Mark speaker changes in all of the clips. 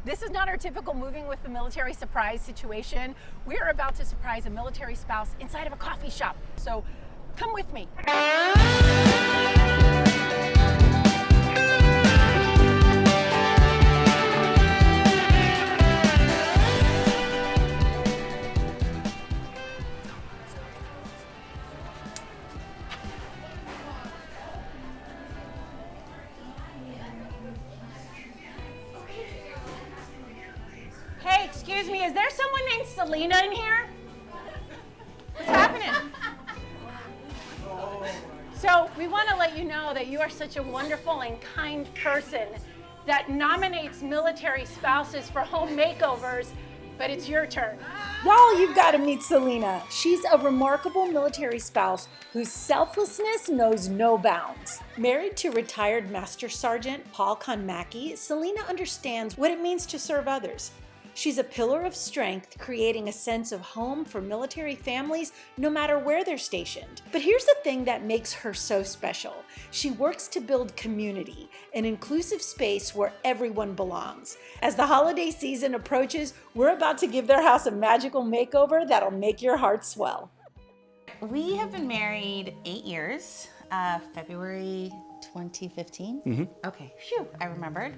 Speaker 1: This is not our typical moving with the military surprise situation. We're about to surprise a military spouse inside of a coffee shop. So come with me. Hey, excuse me, is there someone named Selena in here? What's happening? So we want to let you know that you are such a wonderful and kind person that nominates military spouses for home makeovers, but it's your turn.
Speaker 2: Y'all, you've got to meet Selena. She's a remarkable military spouse whose selflessness knows no bounds. Married to retired Master Sergeant Paul Konmacki, Selena understands what it means to serve others. She's a pillar of strength, creating a sense of home for military families no matter where they're stationed. But here's the thing that makes her so special. She works to build community, an inclusive space where everyone belongs. As the holiday season approaches, we're about to give their house a magical makeover that'll make your heart swell.
Speaker 3: We have been married 8 years, February 2015.
Speaker 4: Mm-hmm.
Speaker 3: Okay, phew, I remembered.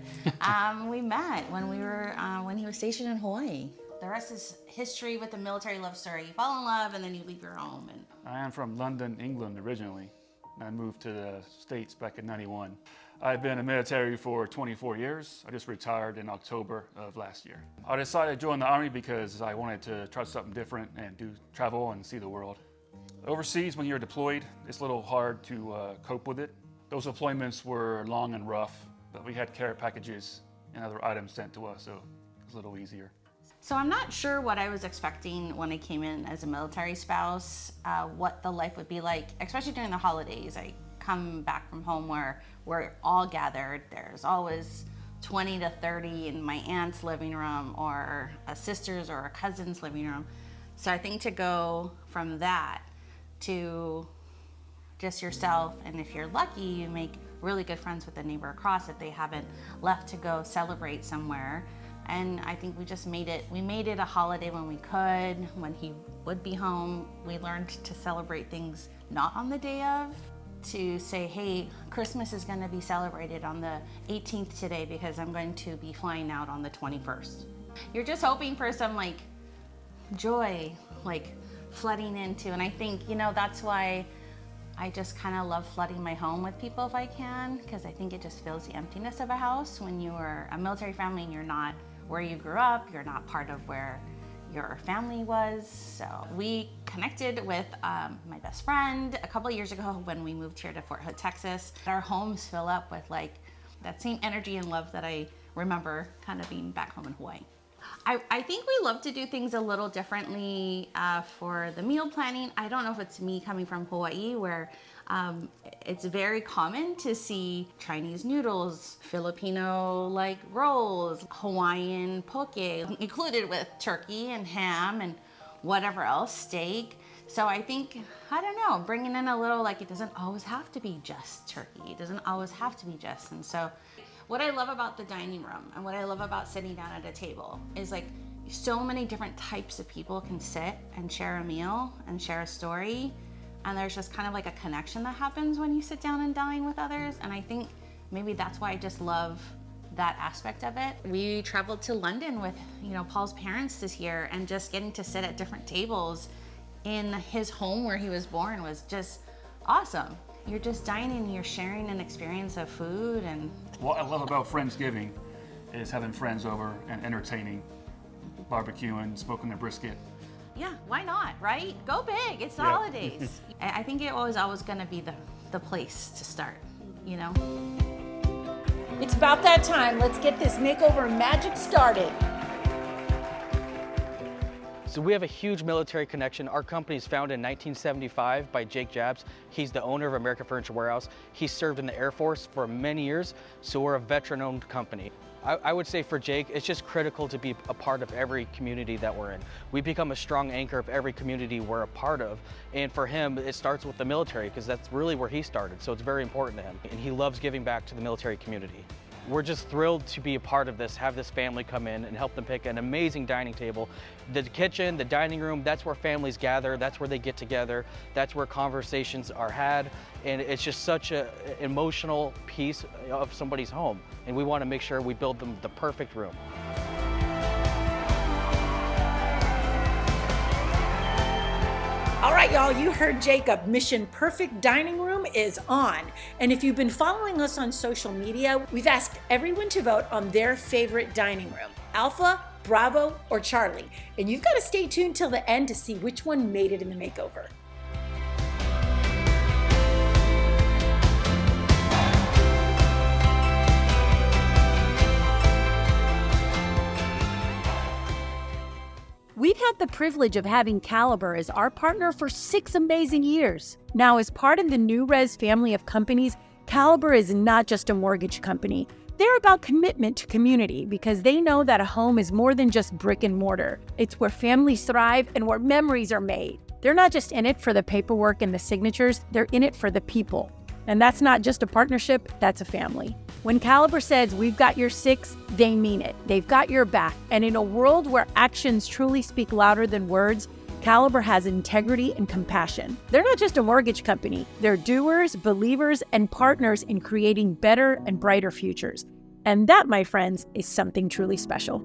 Speaker 3: We met when he was stationed in Hawaii. The rest is history with the military love story. You fall in love and then you leave your home. And
Speaker 4: I am from London, England originally. I moved to the States back in '91. I've been in the military for 24 years. I just retired in October of last year. I decided to join the Army because I wanted to try something different and do travel and see the world. Overseas, when you're deployed, it's a little hard to cope with it. Those deployments were long and rough, but we had care packages and other items sent to us, so it was a little easier.
Speaker 3: so I'm not sure what I was expecting when I came in as a military spouse, what the life would be like, especially during the holidays. I come back from home where we're all gathered. There's always 20 to 30 in my aunt's living room or a sister's or a cousin's living room. So I think to go from that to just yourself, and if you're lucky, you make really good friends with the neighbor across if they haven't left to go celebrate somewhere. And I think we made it a holiday when we could, when he would be home. We learned to celebrate things not on the day of, to say, hey, Christmas is gonna be celebrated on the 18th today because I'm going to be flying out on the 21st. You're just hoping for some joy, flooding into, and I think, that's why I just kind of love flooding my home with people if I can, because I think it just fills the emptiness of a house when you are a military family and you're not where you grew up, you're not part of where your family was. So we connected with my best friend a couple of years ago when we moved here to Fort Hood, Texas. Our homes fill up with that same energy and love that I remember kind of being back home in Hawaii. I think we love to do things a little differently for the meal planning. I don't know if it's me coming from Hawaii where it's very common to see Chinese noodles, Filipino rolls, Hawaiian poke, included with turkey and ham and whatever else, steak. So I think, I don't know, bringing in a little, it doesn't always have to be just turkey. It doesn't always have to be just, and so what I love about the dining room and what I love about sitting down at a table is so many different types of people can sit and share a meal and share a story. And there's just kind of a connection that happens when you sit down and dine with others. And I think maybe that's why I just love that aspect of it. We traveled to London with, Paul's parents this year, and just getting to sit at different tables in his home where he was born was just awesome. You're just dining, you're sharing an experience of food. And
Speaker 4: what I love about Friendsgiving is having friends over and entertaining, barbecuing, smoking a brisket.
Speaker 3: Yeah, why not, right? Go big, it's the holidays. I think it was always gonna be the place to start,
Speaker 2: It's about that time. Let's get this makeover magic started.
Speaker 5: So we have a huge military connection. Our company is founded in 1975 by Jake Jabs. He's the owner of American Furniture Warehouse. He served in the Air Force for many years, so we're a veteran-owned company. I would say for Jake, it's just critical to be a part of every community that we're in. We become a strong anchor of every community we're a part of. And for him, it starts with the military because that's really where he started. So it's very important to him. And he loves giving back to the military community. We're just thrilled to be a part of this, have this family come in and help them pick an amazing dining table. The kitchen, the dining room, that's where families gather, that's where they get together, that's where conversations are had, and it's just such an emotional piece of somebody's home, and we want to make sure we build them the perfect room.
Speaker 2: All right, y'all, you heard Jacob. Mission Perfect Dining Room is on. And if you've been following us on social media, we've asked everyone to vote on their favorite dining room, Alpha, Bravo, or Charlie. And you've got to stay tuned till the end to see which one made it in the makeover.
Speaker 6: We've had the privilege of having Caliber as our partner for 6 amazing years. Now, as part of the New Res family of companies, Caliber is not just a mortgage company. They're about commitment to community because they know that a home is more than just brick and mortar. It's where families thrive and where memories are made. They're not just in it for the paperwork and the signatures, they're in it for the people. And that's not just a partnership, that's a family. When Caliber says we've got your 6, they mean it. They've got your back. And in a world where actions truly speak louder than words, Caliber has integrity and compassion. They're not just a mortgage company. They're doers, believers, and partners in creating better and brighter futures. And that, my friends, is something truly special.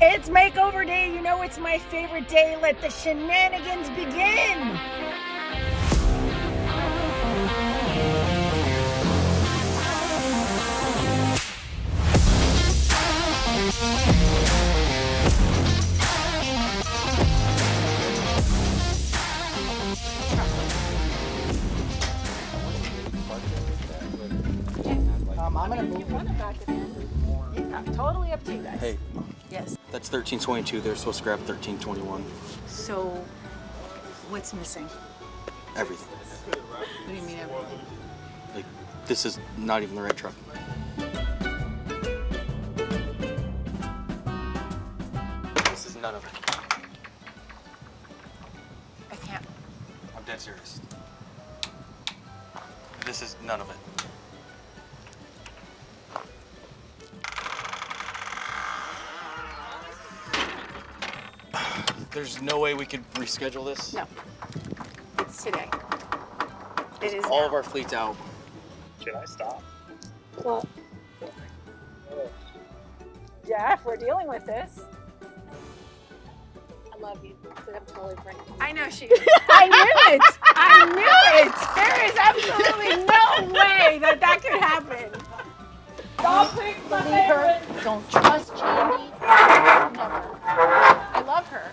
Speaker 2: It's makeover day. You know it's my favorite day. Let the shenanigans begin.
Speaker 5: I'm gonna move.
Speaker 1: Yeah, totally up to you guys.
Speaker 5: Hey,
Speaker 3: Yes.
Speaker 5: that's 1322. They're supposed to grab 1321.
Speaker 3: So, what's missing?
Speaker 5: Everything.
Speaker 3: What do you mean everything?
Speaker 5: Like, this is not even the right truck. This is none of it.
Speaker 3: I can't.
Speaker 5: I'm dead serious. This is none of it. There's no way we could reschedule this.
Speaker 1: No, it's today. It is
Speaker 5: All
Speaker 1: now.
Speaker 5: of our fleet's out.
Speaker 7: Should I stop?
Speaker 1: Well, Jeff, we're dealing with this.
Speaker 8: I love you, but I'm totally pregnant.
Speaker 1: I know she is. I knew it. I knew it. There is absolutely no way that that could happen. Don't pick my favorite.
Speaker 8: Don't trust Jamie. Never. I love her.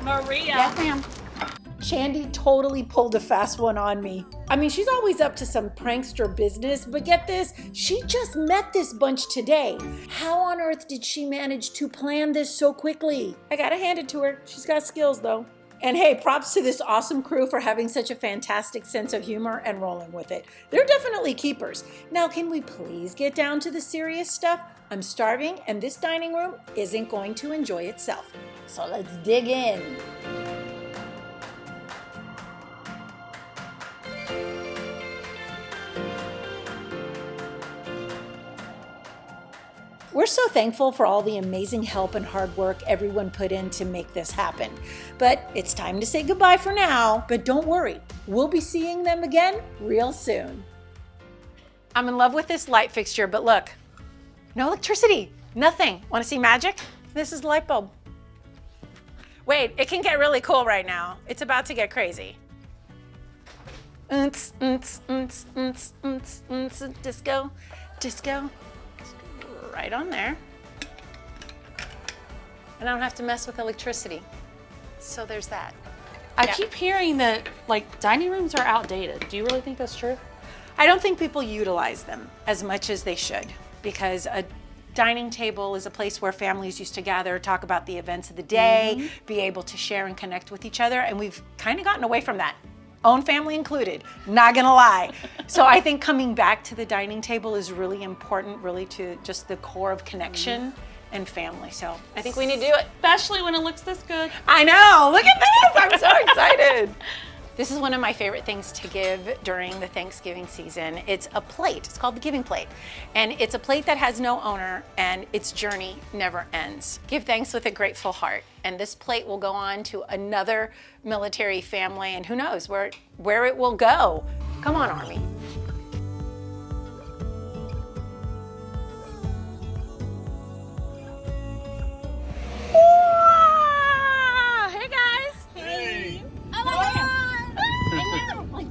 Speaker 1: Maria.
Speaker 8: Yes, ma'am.
Speaker 2: Shandy totally pulled a fast one on me. I mean, she's always up to some prankster business, but get this, she just met this bunch today. How on earth did she manage to plan this so quickly? I gotta hand it to her. She's got skills though. And hey, props to this awesome crew for having such a fantastic sense of humor and rolling with it. They're definitely keepers. Now, can we please get down to the serious stuff? I'm starving and this dining room isn't going to enjoy itself. So let's dig in. We're so thankful for all the amazing help and hard work everyone put in to make this happen. But it's time to say goodbye for now. But don't worry, we'll be seeing them again real soon.
Speaker 1: I'm in love with this light fixture, but look, no electricity, nothing. Want to see magic? This is the light bulb. Wait, it can get really cool right now. It's about to get crazy. Disco, disco. Right on there. And I don't have to mess with electricity. So there's that.
Speaker 8: I
Speaker 1: Yeah.
Speaker 8: keep hearing that like dining rooms are outdated. Do you really think that's true?
Speaker 1: I don't think people utilize them as much as they should, because a dining table is a place where families used to gather, talk about the events of the day, be able to share and connect with each other, and we've kind of gotten away from that. Own family included, not gonna lie. So I think coming back to the dining table is really important, really to just the core of connection and family. So I think we need to do it.
Speaker 3: Especially when it looks this good.
Speaker 1: I know, look at this, I'm so excited. This is one of my favorite things to give during the Thanksgiving season. It's a plate, it's called the giving plate. And it's a plate that has no owner and its journey never ends. Give thanks with a grateful heart. And this plate will go on to another military family, and who knows where it will go. Come on, Army.
Speaker 6: Hey guys! Hey! Oh my God! I know! Like,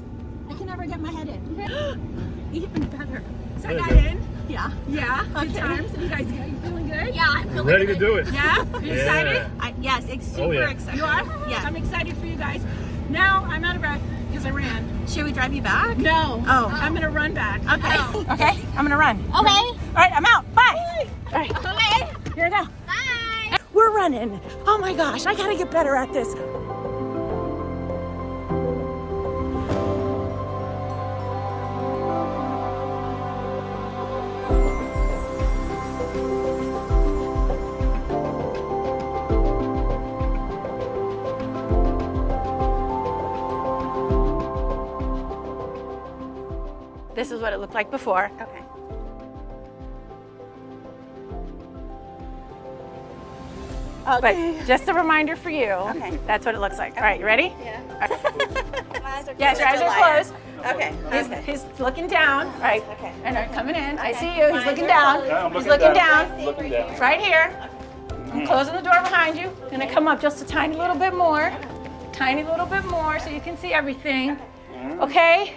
Speaker 6: I can never get my head in. Even better. So I got in. Yeah. Yeah. Good times. You guys, you feeling good? Yeah, I'm feeling
Speaker 7: Ready
Speaker 6: good.
Speaker 7: to do it.
Speaker 6: Yeah? Are you excited? Yes, super excited. You are?
Speaker 2: Yes, I'm excited for you guys. Now I'm out of breath because I ran.
Speaker 6: Should we drive you back?
Speaker 2: No.
Speaker 6: Oh.
Speaker 2: I'm gonna run back.
Speaker 6: Okay.
Speaker 1: Okay, I'm gonna run.
Speaker 6: Okay.
Speaker 1: All right, I'm out. Bye. All right,
Speaker 6: Okay.
Speaker 1: here we go.
Speaker 6: Bye.
Speaker 1: We're running. Oh my gosh, I gotta get better at this. This is what it looked like before.
Speaker 6: Okay.
Speaker 1: But just a reminder for you,
Speaker 6: Okay.
Speaker 1: that's what it looks like. All right, you ready?
Speaker 6: Yeah.
Speaker 1: Yes, your eyes are closed.
Speaker 6: Okay.
Speaker 1: He's looking down, right?
Speaker 6: Okay.
Speaker 1: And coming in. I see you. He's
Speaker 6: Mine
Speaker 1: looking
Speaker 6: are
Speaker 1: down.
Speaker 7: Yeah, I'm
Speaker 1: He's looking down.
Speaker 7: Looking down.
Speaker 1: Right here. I'm closing the door behind you. Gonna come up just a tiny little bit more. Tiny little bit more so you can see everything. Okay?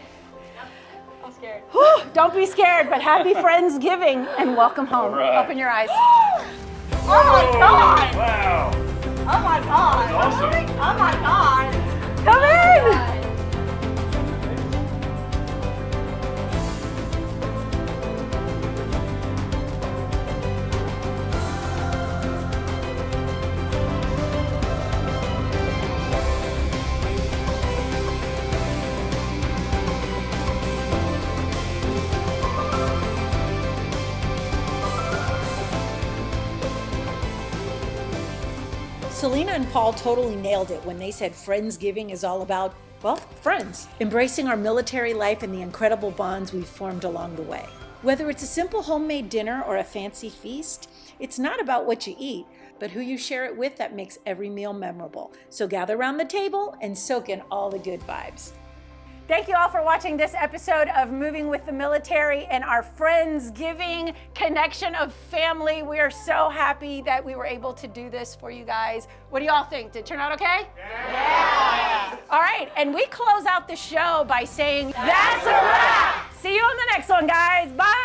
Speaker 6: I'm scared.
Speaker 1: Whew, don't be scared, but happy Friendsgiving and welcome home.
Speaker 7: All right.
Speaker 1: Open your eyes.
Speaker 6: Oh my God!
Speaker 7: Wow.
Speaker 6: Oh my God!
Speaker 7: Awesome.
Speaker 6: Oh my God!
Speaker 1: Come in.
Speaker 2: Selena and Paul totally nailed it when they said Friendsgiving is all about, well, friends. Embracing our military life and the incredible bonds we've formed along the way. Whether it's a simple homemade dinner or a fancy feast, it's not about what you eat, but who you share it with that makes every meal memorable. So gather around the table and soak in all the good vibes.
Speaker 1: Thank you all for watching this episode of Moving with the Military and our Friendsgiving connection of family. We are so happy that we were able to do this for you guys. What do you all think? Did it turn out okay? Yeah! All right, and we close out the show by saying, that's a wrap! See you on the next one, guys. Bye!